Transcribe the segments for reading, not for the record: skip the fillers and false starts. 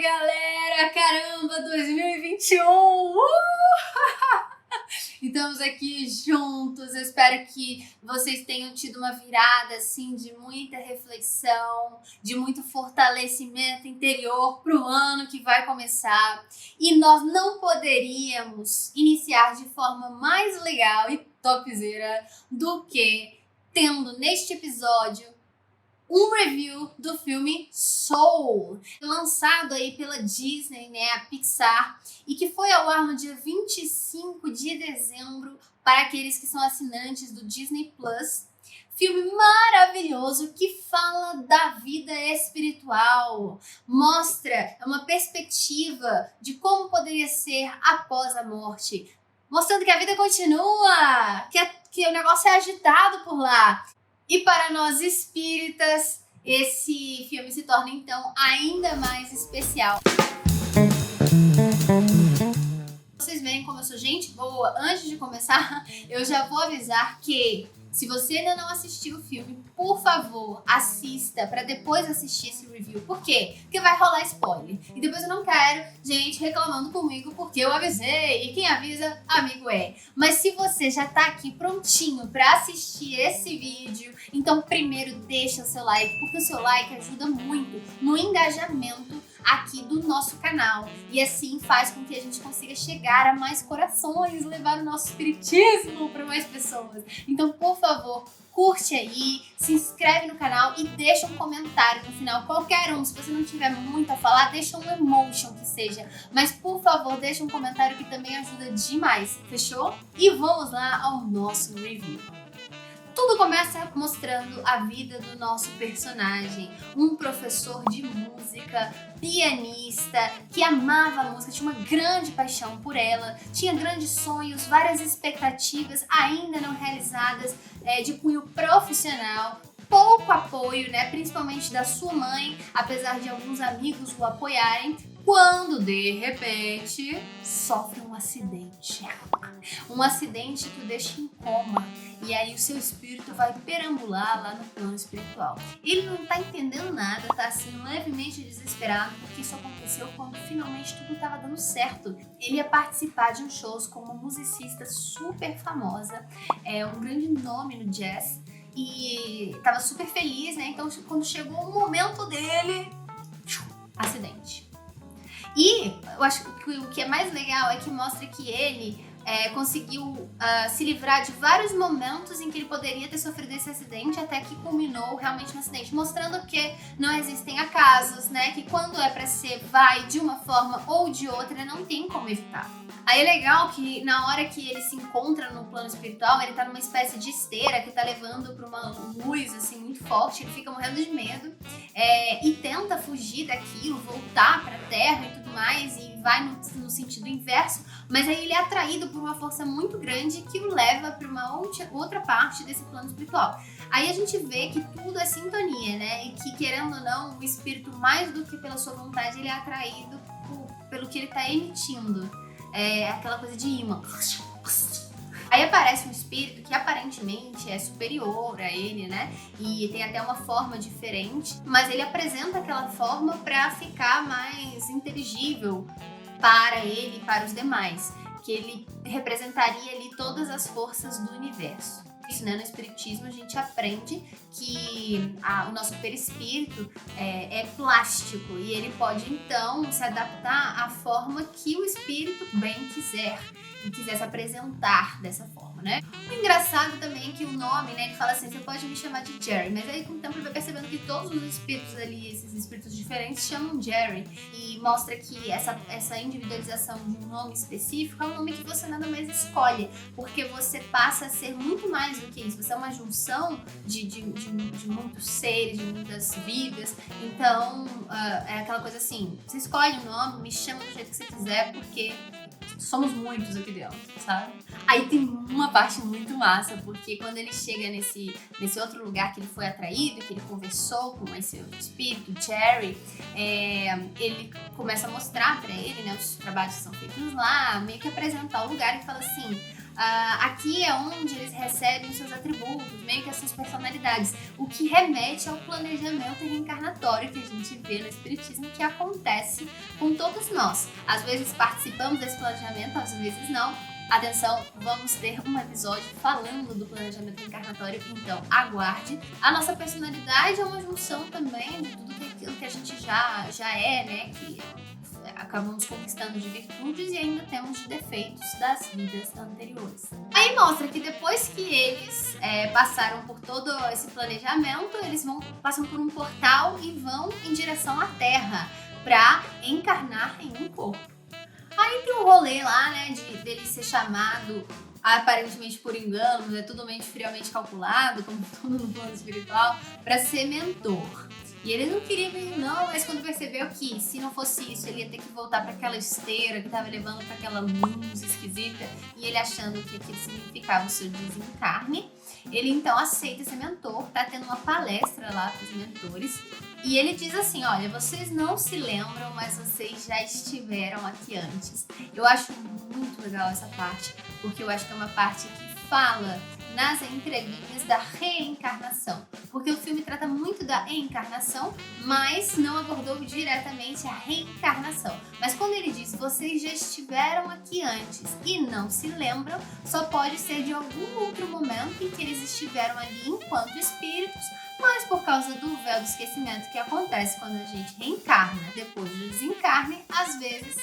galera! Caramba, 2021! Estamos aqui juntos. Eu espero que vocês tenham tido uma virada assim de muita reflexão, de muito fortalecimento interior para o ano que vai começar. E nós não poderíamos iniciar de forma mais legal e topzera do que tendo neste episódio um review do filme Soul, lançado aí pela Disney, né, a Pixar, e que foi ao ar no dia 25 de dezembro para aqueles que são assinantes do Disney Plus. Filme maravilhoso que fala da vida espiritual, mostra uma perspectiva de como poderia ser após a morte, mostrando que a vida continua, que o negócio é agitado por lá. E para nós espíritas, esse filme se torna então ainda mais especial. Vocês veem como eu sou gente boa. Antes de começar, eu já vou avisar que se você ainda não assistiu o filme, por favor, assista para depois assistir esse review. Por quê? Porque vai rolar spoiler. E depois eu não quero gente reclamando comigo porque eu avisei. E quem avisa, amigo é. Mas se você já tá aqui prontinho para assistir esse vídeo, então primeiro deixa o seu like, porque o seu like ajuda muito no engajamento aqui do nosso canal. E assim faz com que a gente consiga chegar a mais corações, levar o nosso espiritismo para mais pessoas. Então, por favor, curte aí, se inscreve no canal e deixa um comentário no final, qualquer um. Se você não tiver muito a falar, deixa um emotion que seja. Mas, por favor, deixa um comentário que também ajuda demais, fechou? E vamos lá ao nosso review. Tudo começa mostrando a vida do nosso personagem, um professor de música, pianista, que amava a música, tinha uma grande paixão por ela, tinha grandes sonhos, várias expectativas ainda não realizadas de cunho profissional, pouco apoio, né, principalmente da sua mãe, apesar de alguns amigos o apoiarem, quando de repente sofre um acidente. Um acidente que o deixa em coma. E aí o seu espírito vai perambular lá no plano espiritual. Ele não tá entendendo nada, tá assim levemente desesperado, porque isso aconteceu quando finalmente tudo tava dando certo. Ele ia participar de um show com uma musicista super famosa, um grande nome no jazz, e tava super feliz, né? Então quando chegou o momento dele, acidente. E eu acho que o que é mais legal é que mostra que ele conseguiu se livrar de vários momentos em que ele poderia ter sofrido esse acidente, até que culminou realmente no acidente, mostrando que não existem acasos, né? Que quando é pra ser, vai de uma forma ou de outra, não tem como evitar. Aí é legal que na hora que ele se encontra no plano espiritual, ele tá numa espécie de esteira que tá levando pra uma luz assim muito forte, ele fica morrendo de medo e tenta fugir daquilo, voltar pra terra e tudo mais, e vai no sentido inverso, mas aí ele é atraído por uma força muito grande que o leva para uma outra parte desse plano espiritual. Aí a gente vê que tudo é sintonia, né? E que, querendo ou não, o espírito, mais do que pela sua vontade, ele é atraído pelo que ele está emitindo. É aquela coisa de imã. Aí aparece um espírito que aparentemente é superior a ele, né? E tem até uma forma diferente, mas ele apresenta aquela forma para ficar mais inteligível para ele e para os demais, que ele representaria ali todas as forças do universo. Isso, né? No espiritismo a gente aprende que o nosso perispírito é plástico e ele pode então se adaptar à forma que o espírito bem quiser e quiser se apresentar dessa forma, né? O engraçado também é que o nome, né, ele fala assim, você pode me chamar de Jerry, mas aí com o tempo ele vai percebendo que todos os espíritos ali, esses espíritos diferentes, chamam Jerry, e mostra que essa individualização de um nome específico é um nome que você nada mais escolhe, porque você passa a ser muito mais do que isso, você é uma junção de muitos seres, de muitas vidas, então é aquela coisa assim, você escolhe um nome, me chama do jeito que você quiser, porque somos muitos aqui dentro, sabe? Aí tem uma parte muito massa, porque quando ele chega nesse outro lugar que ele foi atraído, que ele conversou com esse outro espírito, Jerry, ele começa a mostrar pra ele, né, os trabalhos que são feitos lá, meio que apresentar o lugar e fala assim, Aqui é onde eles recebem seus atributos, meio que as suas personalidades, o que remete ao planejamento reencarnatório que a gente vê no Espiritismo, que acontece com todos nós. Às vezes participamos desse planejamento, às vezes não. Atenção, vamos ter um episódio falando do planejamento reencarnatório, então aguarde. A nossa personalidade é uma junção também de tudo aquilo que a gente já é, né? Que acabamos conquistando de virtudes e ainda temos de defeitos das vidas anteriores. Aí mostra que depois que eles passaram por todo esse planejamento, eles passam por um portal e vão em direção à Terra para encarnar em um corpo. Aí tem um rolê lá, né, dele ser chamado aparentemente por engano, mas é totalmente friamente calculado, como tudo no plano espiritual, para ser mentor. E ele não queria vir não, mas quando percebeu que se não fosse isso, ele ia ter que voltar para aquela esteira que estava levando para aquela luz esquisita, e ele achando que aquilo significava o seu desencarne, ele então aceita ser mentor, tá tendo uma palestra lá para os mentores, e ele diz assim, olha, vocês não se lembram, mas vocês já estiveram aqui antes. Eu acho muito legal essa parte, porque eu acho que é uma parte que fala nas entrelinhas da reencarnação, porque o filme trata muito da encarnação, mas não abordou diretamente a reencarnação. Mas quando ele diz vocês já estiveram aqui antes e não se lembram, só pode ser de algum outro momento em que eles estiveram ali enquanto espíritos, mas por causa do véu do esquecimento que acontece quando a gente reencarna depois do desencarne, às vezes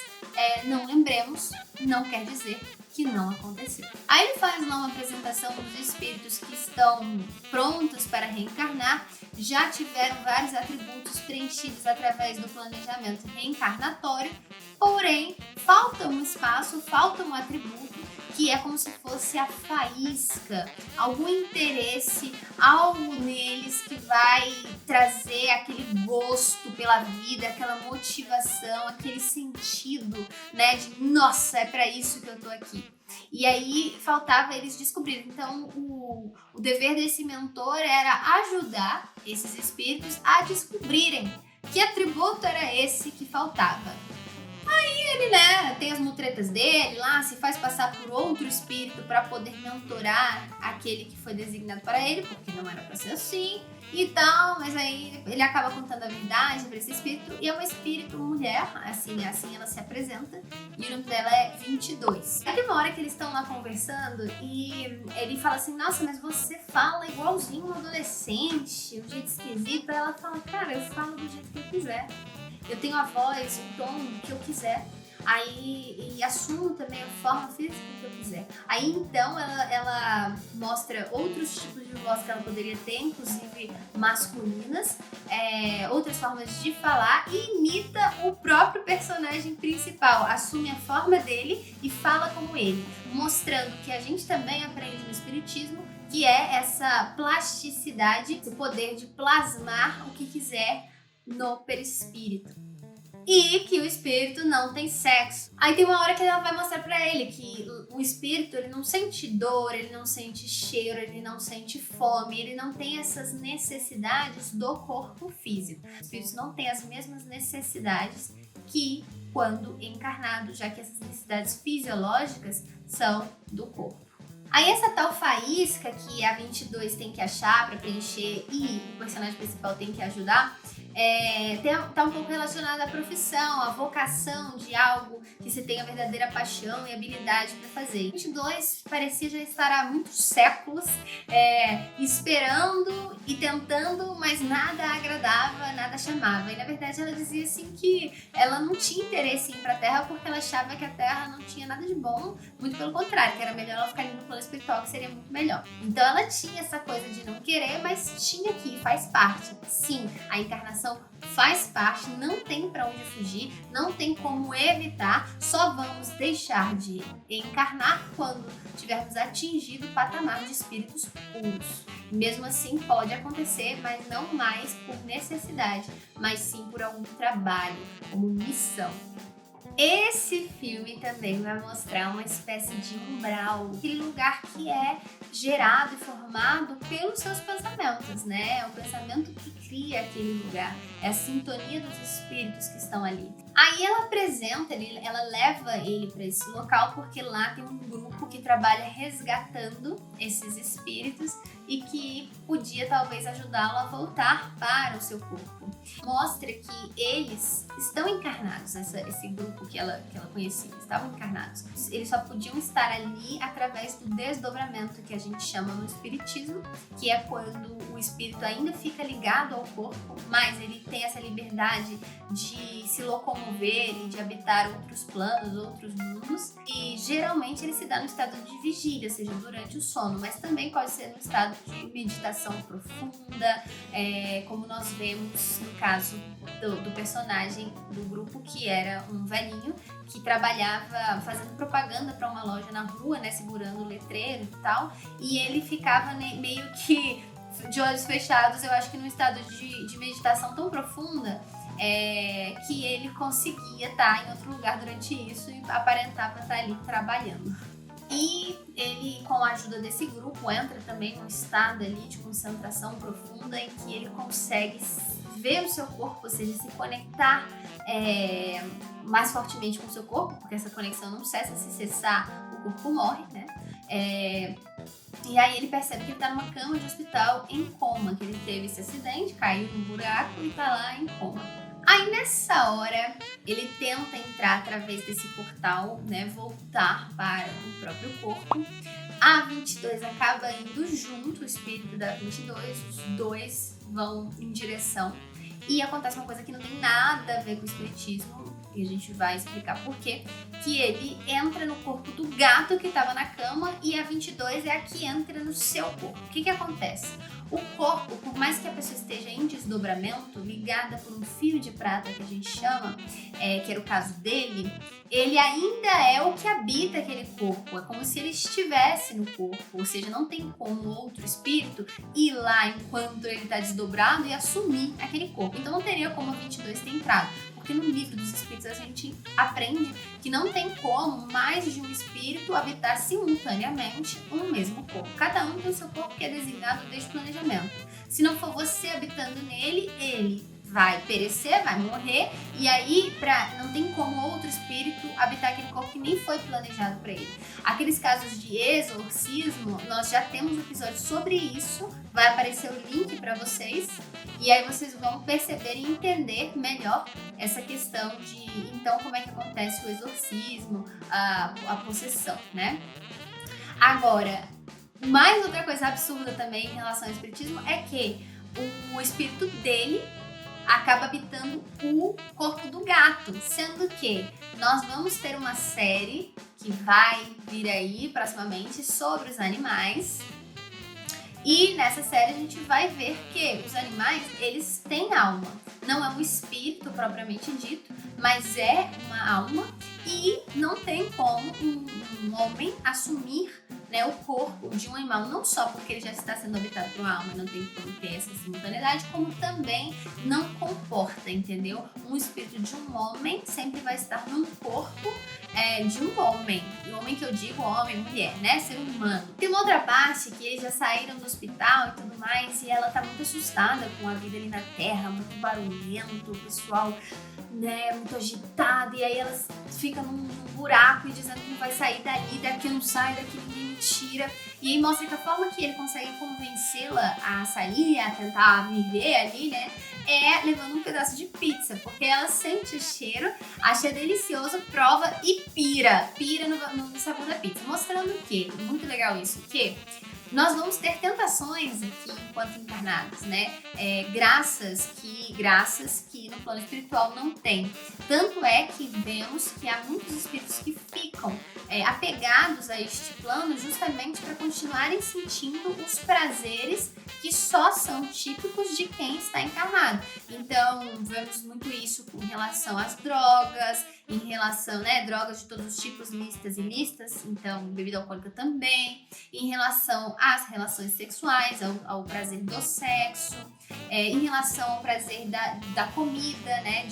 não lembremos, não quer dizer que não aconteceu. Aí ele faz lá uma apresentação dos espíritos que estão prontos para reencarnar, já tiveram vários atributos preenchidos através do planejamento reencarnatório, porém falta um espaço, falta um atributo que é como se fosse a faísca, algum interesse, algo neles que vai trazer aquele gosto pela vida, aquela motivação, aquele sentido, né, de nossa, é para isso que eu tô aqui. E aí faltava eles descobrirem. Então o dever desse mentor era ajudar esses espíritos a descobrirem que atributo era esse que faltava. Ele, né, tem as mutretas dele lá, se faz passar por outro espírito para poder mentorar aquele que foi designado para ele, porque não era para ser assim e tal, mas aí ele acaba contando a verdade para esse espírito, e é um espírito mulher, assim ela se apresenta, e o nome dela é 22. Aí tem uma hora que eles estão lá conversando e ele fala assim, nossa, mas você fala igualzinho um adolescente, um jeito esquisito. Aí ela fala, cara, eu falo do jeito que eu quiser. Eu tenho a voz, o tom que eu quiser. Aí, e assumo também a forma física que eu quiser. Aí então ela mostra outros tipos de voz que ela poderia ter, inclusive masculinas, outras formas de falar, e imita o próprio personagem principal, assume a forma dele e fala como ele, mostrando que a gente também aprende no espiritismo, que é essa plasticidade, esse poder de plasmar o que quiser no perispírito. E que o espírito não tem sexo. Aí tem uma hora que ela vai mostrar pra ele que o espírito, ele não sente dor, ele não sente cheiro, ele não sente fome, ele não tem essas necessidades do corpo físico. Os espíritos não têm as mesmas necessidades que quando encarnado, já que essas necessidades fisiológicas são do corpo. Aí essa tal faísca que a 22 tem que achar pra preencher e o personagem principal tem que ajudar, tá um pouco relacionada à profissão, à vocação de algo que se tem a verdadeira paixão e habilidade para fazer. 22 parecia já estar há muitos séculos esperando e tentando, mas nada agradava, nada chamava. E na verdade ela dizia assim que ela não tinha interesse em ir pra Terra porque ela achava que a Terra não tinha nada de bom, muito pelo contrário, que era melhor ela ficar ali no plano espiritual, que seria muito melhor. Então ela tinha essa coisa de não querer, mas tinha que, faz parte. Sim, a encarnação faz parte, não tem para onde fugir, não tem como evitar, só vamos deixar de encarnar quando tivermos atingido o patamar de espíritos puros. Mesmo assim pode acontecer, mas não mais por necessidade, mas sim por algum trabalho, como missão. Esse filme também vai mostrar uma espécie de umbral, aquele lugar que é gerado e formado pelos seus pensamentos, né? É o pensamento que cria aquele lugar, é a sintonia dos espíritos que estão ali. Aí ela apresenta ele, ela leva ele para esse local porque lá tem um grupo que trabalha resgatando esses espíritos e que podia talvez ajudá-lo a voltar para o seu corpo. Mostra que eles estão encarnados, esse grupo que ela conhecia, estavam encarnados. Eles só podiam estar ali através do desdobramento que a gente chama no espiritismo, que é quando o espírito ainda fica ligado ao corpo, mas ele tem essa liberdade de se locomover e de habitar outros planos, outros mundos. E geralmente ele se dá no estado de vigília, ou seja, durante o sono, mas também pode ser no estado de meditação profunda, como nós vemos no caso do personagem do grupo, que era um velhinho que trabalhava fazendo propaganda para uma loja na rua, né, segurando o letreiro e tal, e ele ficava meio que de olhos fechados, eu acho que num estado de meditação tão profunda, que ele conseguia estar em outro lugar durante isso e aparentava estar ali trabalhando. E ele, com a ajuda desse grupo, entra também num estado ali de concentração profunda em que ele consegue ver o seu corpo, ou seja, se conectar mais fortemente com o seu corpo, porque essa conexão não cessa, se cessar o corpo morre, né? E aí ele percebe que ele tá numa cama de hospital em coma, que ele teve esse acidente, caiu num buraco e tá lá em coma. Aí nessa hora ele tenta entrar através desse portal, né, voltar para o próprio corpo. A 22 acaba indo junto, o espírito da 22, os dois vão em direção. E acontece uma coisa que não tem nada a ver com o espiritismo, e a gente vai explicar por quê, que ele entra no corpo do gato que estava na cama e a 22 é a que entra no seu corpo. O que acontece? O corpo, por mais que a pessoa esteja em desdobramento, ligada por um fio de prata que a gente chama, que era o caso dele, ele ainda é o que habita aquele corpo. É como se ele estivesse no corpo, ou seja, não tem como outro espírito ir lá enquanto ele está desdobrado e assumir aquele corpo. Então não teria como a 22 ter entrado. Porque no livro dos espíritos a gente aprende que não tem como mais de um espírito habitar simultaneamente um mesmo corpo. Cada um tem o seu corpo que é designado desde o planejamento. Se não for você habitando nele, ele vai perecer, vai morrer, e aí não tem como outro espírito habitar aquele corpo que nem foi planejado para ele. Aqueles casos de exorcismo, nós já temos um episódio sobre isso, vai aparecer o link para vocês, e aí vocês vão perceber e entender melhor essa questão de, então, como é que acontece o exorcismo, a possessão, né? Agora, mais outra coisa absurda também em relação ao espiritismo é que o espírito dele acaba habitando o corpo do gato, sendo que nós vamos ter uma série que vai vir aí proximamente sobre os animais, e nessa série a gente vai ver que os animais, eles têm alma. Não é um espírito propriamente dito, mas é uma alma, e não tem como um homem assumir, né, o corpo de um animal, não só porque ele já está sendo habitado por uma alma, não tem como ter essa simultaneidade, como também não comporta, entendeu? Um espírito de um homem sempre vai estar num corpo de um homem. E o homem que eu digo, homem, mulher, né? Ser humano. Tem uma outra parte que eles já saíram do hospital e tudo mais, e ela tá muito assustada com a vida ali na Terra, muito barulhento, o pessoal, né, muito agitado, e aí ela fica num buraco e dizendo que não vai sair daqui não sai, daqui ninguém me tira. E aí mostra que a forma que ele consegue convencê-la a sair, a tentar viver ali, né, é levando um pedaço de pizza, porque ela sente o cheiro, acha delicioso, prova e pira no sabor da pizza, mostrando que, muito legal isso, que nós vamos ter tentações aqui enquanto encarnados, né? Graças que no plano espiritual não tem. Tanto é que vemos que há muitos espíritos que ficam apegados a este plano justamente para continuarem sentindo os prazeres que só são típicos de quem está encarnado. Então, vemos muito isso com relação às drogas, em relação, né, drogas de todos os tipos, lícitas e ilícitas, então bebida alcoólica também, em relação às relações sexuais, ao prazer do sexo, em relação ao prazer da comida, né,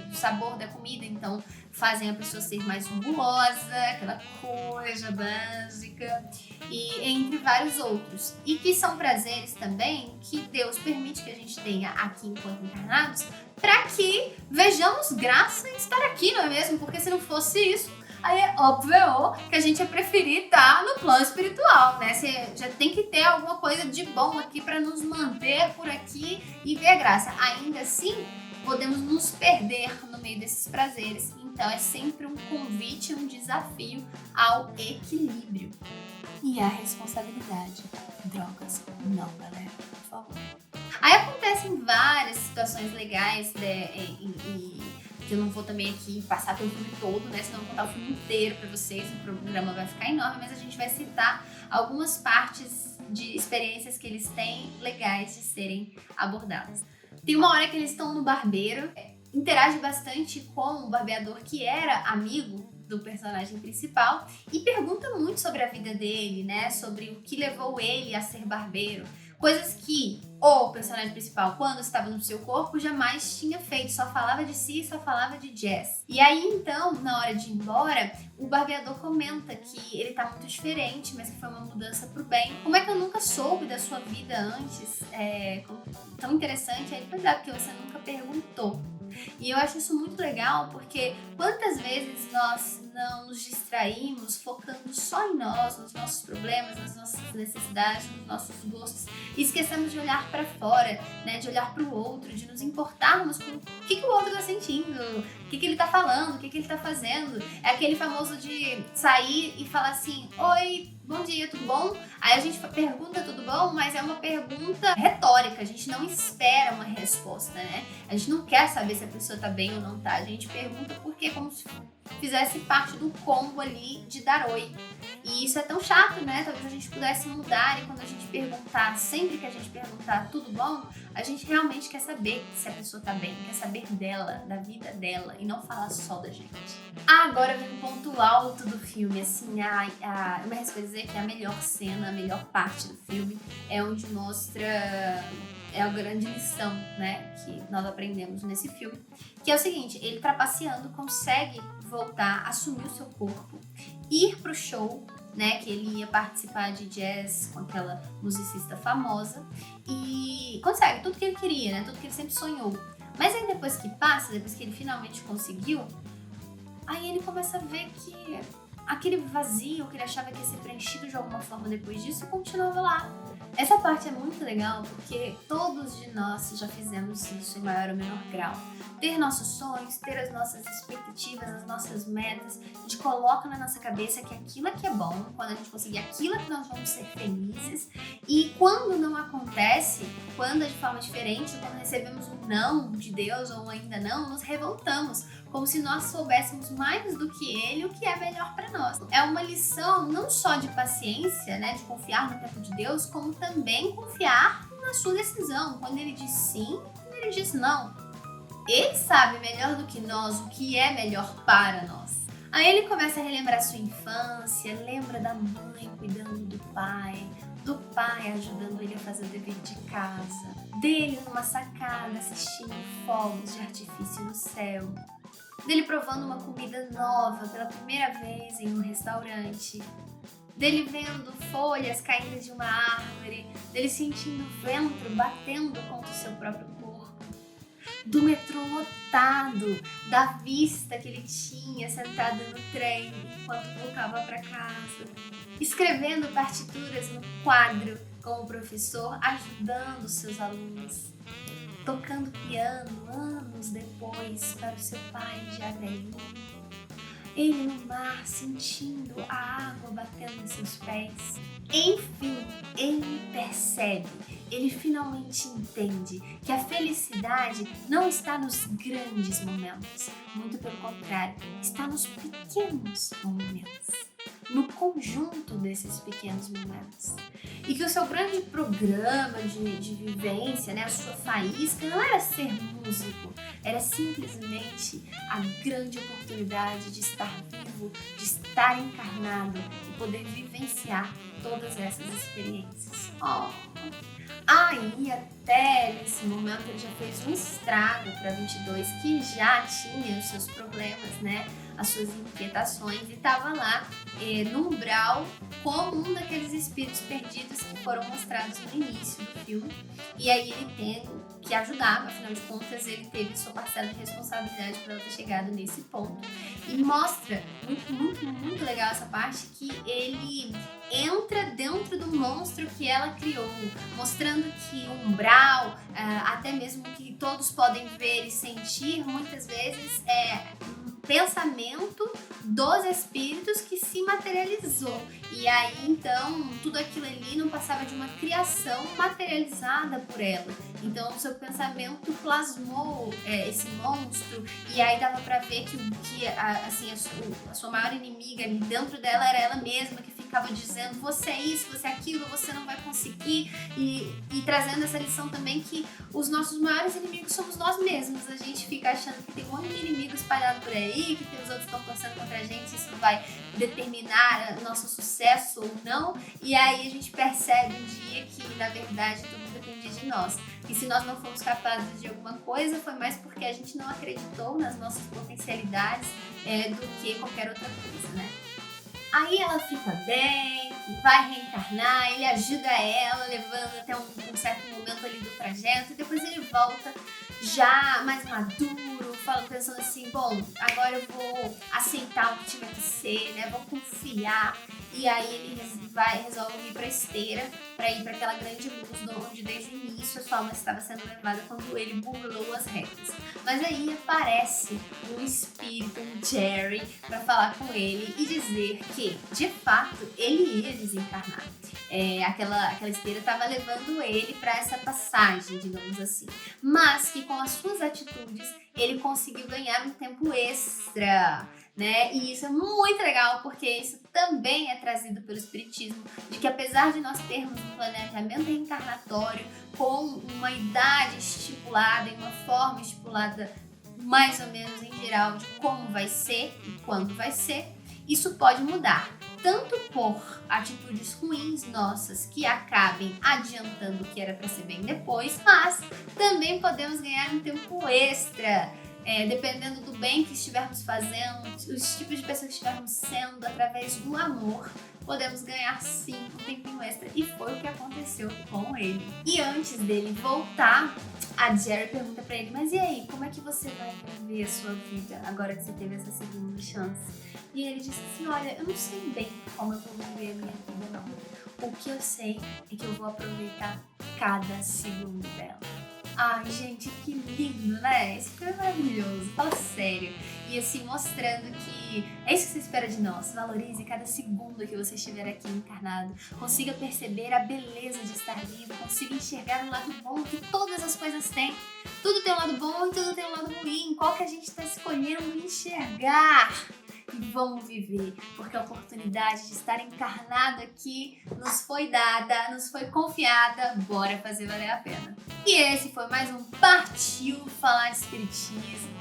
do sabor da comida, então fazem a pessoa ser mais gulosa, aquela coisa básica, e entre vários outros. E que são prazeres também que Deus permite que a gente tenha aqui enquanto encarnados, para que vejamos graça em estar aqui, não é mesmo? Porque se não fosse isso, aí é óbvio que a gente ia preferir estar no plano espiritual, né? Você já tem que ter alguma coisa de bom aqui para nos manter por aqui e ver a graça. Ainda assim, podemos nos perder no meio desses prazeres. Então é sempre um convite, um desafio ao equilíbrio. E a responsabilidade. Drogas, não, galera, por favor. Aí acontecem várias situações legais, né, que eu não vou também aqui passar pelo filme todo, né? Senão eu vou contar o filme inteiro pra vocês, o programa vai ficar enorme, mas a gente vai citar algumas partes de experiências que eles têm legais de serem abordadas. Tem uma hora que eles estão no barbeiro, interage bastante com o barbeador que era amigo do personagem principal e pergunta muito sobre a vida dele, né? Sobre o que levou ele a ser barbeiro. Coisas que o personagem principal, quando estava no seu corpo, jamais tinha feito. Só falava de si, só falava de jazz. E aí, então, na hora de ir embora, o barbeador comenta que ele tá muito diferente, mas que foi uma mudança pro bem. Como é que eu nunca soube da sua vida antes? Tão interessante. Aí, pois é, porque você nunca perguntou. E eu acho isso muito legal, porque quantas vezes nós não nos distraímos focando só em nós, nos nossos problemas, nas nossas necessidades, nos nossos gostos, e esquecemos de olhar para fora, né, de olhar para o outro, de nos importarmos com o que o outro está sentindo, o que ele está falando, o que ele está fazendo. É aquele famoso de sair e falar assim: oi, bom dia, tudo bom? Aí a gente pergunta tudo bom, mas é uma pergunta retórica, a gente não espera uma resposta, né? A gente não quer saber se a pessoa tá bem ou não tá, a gente pergunta porque como se fizesse parte do combo ali de dar oi. E isso é tão chato, né? Talvez a gente pudesse mudar e quando a gente perguntar, sempre que a gente perguntar tudo bom, a gente realmente quer saber se a pessoa tá bem, quer saber dela, da vida dela e não falar só da gente. Agora vem um ponto alto do filme, assim, eu me arrisco a dizer que a melhor cena, a melhor parte do filme é onde mostra a grande lição, né, que nós aprendemos nesse filme, que é o seguinte: ele trapaceando consegue voltar, assumir o seu corpo, ir pro show, né, que ele ia participar de jazz com aquela musicista famosa e consegue tudo que ele queria, né, tudo que ele sempre sonhou. Mas aí depois que passa, depois que ele finalmente conseguiu, aí ele começa a ver que aquele vazio que ele achava que ia ser preenchido de alguma forma depois disso continuava lá. Essa parte é muito legal porque todos de nós já fizemos isso em maior ou menor grau. Ter nossos sonhos, ter as nossas expectativas, as nossas metas, a gente coloca na nossa cabeça que aquilo é que é bom, quando a gente conseguir aquilo é que nós vamos ser felizes. E quando não acontece, quando é de forma diferente, quando recebemos um não de Deus ou ainda não, nos revoltamos, como se nós soubéssemos mais do que Ele o que é melhor para nós. É uma lição não só de paciência, né, de confiar no tempo de Deus, como também confiar na sua decisão. Quando Ele diz sim, quando Ele diz não. Ele sabe melhor do que nós o que é melhor para nós. Aí ele começa a relembrar sua infância, lembra da mãe cuidando do pai ajudando ele a fazer o dever de casa, dele numa sacada assistindo fogos de artifício no céu, dele provando uma comida nova pela primeira vez em um restaurante, dele vendo folhas caindo de uma árvore, dele sentindo o vento batendo contra o seu próprio corpo, do metrô lotado, da vista que ele tinha sentado no trem enquanto voltava para casa, escrevendo partituras no quadro como professor, ajudando seus alunos, tocando piano anos depois para o seu pai já velhinho, ele no mar sentindo a água batendo em seus pés. Enfim, ele percebe, ele finalmente entende que a felicidade não está nos grandes momentos, muito pelo contrário, está nos pequenos momentos. no conjunto desses pequenos momentos. E que o seu grande programa de vivência, né, a sua faísca, não era ser músico, era simplesmente a grande oportunidade de estar vivo, de estar encarnado e poder vivenciar todas essas experiências. Aí até nesse momento ele já fez um estrago para 22, que já tinha os seus problemas, né, as suas inquietações, e estava lá no umbral como um daqueles espíritos perdidos que foram mostrados no início do filme. E aí ele tem que ajudar, afinal de contas ele teve sua parcela de responsabilidade para ela ter chegado nesse ponto. E mostra muito legal essa parte, que ele entra dentro do monstro que ela criou, mostrando que o umbral, até mesmo que todos podem ver e sentir, muitas vezes é um pensamento dos espíritos que se materializou. E aí então tudo aquilo ali não passava de uma criação materializada por ela. Então o seu pensamento plasmou esse monstro, e aí dava pra ver que a sua maior inimiga ali dentro dela era ela mesma, que ficava dizendo: você é isso, você é aquilo, você não vai conseguir, e trazendo essa lição também que os nossos maiores inimigos somos nós mesmos. A gente fica achando que tem um monte de inimigo espalhado por aí, que os outros estão torcendo contra a gente, isso vai determinar nosso sucesso ou não, e aí a gente percebe um dia que na verdade tudo dependia de nós. E se nós não fomos capazes de alguma coisa, foi mais porque a gente não acreditou nas nossas potencialidades do que qualquer outra coisa, né? Aí ela fica bem, vai reencarnar, ele ajuda ela, levando até um certo momento ali do trajeto, e depois ele volta já mais maduro, pensando assim: bom, agora eu vou aceitar o que tiver que ser, né? Vou confiar. E aí ele resolve ir pra esteira, pra ir pra aquela grande luz onde desde o início a sua alma estava sendo levada, quando ele burlou as regras. Mas aí aparece um espírito, um Jerry, pra falar com ele e dizer que, de fato, ele ia desencarnar. Aquela esteira estava levando ele para essa passagem, digamos assim. Mas que com as suas atitudes ele conseguiu ganhar um tempo extra, né? E isso é muito legal, porque isso também é trazido pelo Espiritismo, de que apesar de nós termos um planejamento reencarnatório com uma idade estipulada e uma forma estipulada mais ou menos em geral de como vai ser e quando vai ser, isso pode mudar, tanto por atitudes ruins nossas que acabem adiantando o que era para ser bem depois, mas também podemos ganhar um tempo extra, dependendo do bem que estivermos fazendo, os tipos de pessoas que estivermos sendo, através do amor, podemos ganhar sim um tempinho extra. E foi o que aconteceu com ele. E antes dele voltar, a Jerry pergunta pra ele: mas e aí, como é que você vai viver a sua vida agora que você teve essa segunda chance? E ele disse assim: olha, eu não sei bem como eu vou viver a minha vida, não. O que eu sei é que eu vou aproveitar cada segundo dela. Ai, gente, que lindo, né? Esse filme é maravilhoso, fala sério. E assim, mostrando que é isso que você espera de nós. Valorize cada segundo que você estiver aqui encarnado. Consiga perceber a beleza de estar vivo. Consiga enxergar o lado bom que todas as coisas têm. Tudo tem um lado bom e tudo tem um lado ruim. Qual que a gente está escolhendo enxergar? E vamos viver, porque a oportunidade de estar encarnado aqui nos foi dada, nos foi confiada. Bora fazer valer a pena. E esse foi mais um Partiu Falar de Espiritismo.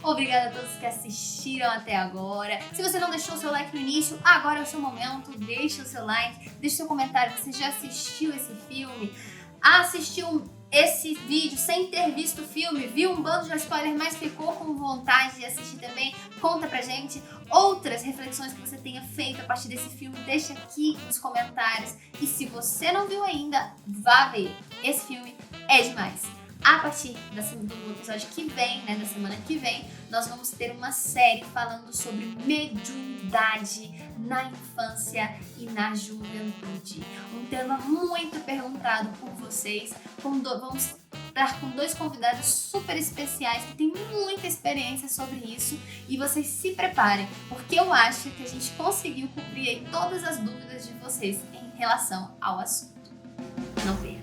Obrigada a todos que assistiram até agora. Se você não deixou o seu like no início, agora é o seu momento. Deixa o seu like, deixa o seu comentário. Você já assistiu esse filme? Assistiu esse vídeo sem ter visto o filme? Viu um bando de spoiler, mas ficou com vontade de assistir também? Conta pra gente outras reflexões que você tenha feito a partir desse filme. Deixa aqui nos comentários. E se você não viu ainda, vá ver. Esse filme é demais. A partir do episódio que vem, né, da semana que vem, nós vamos ter uma série falando sobre mediunidade na infância e na juventude. Um tema muito perguntado por vocês. Vamos estar com 2 convidados super especiais que têm muita experiência sobre isso. E vocês se preparem, porque eu acho que a gente conseguiu cobrir aí todas as dúvidas de vocês em relação ao assunto. Não perca!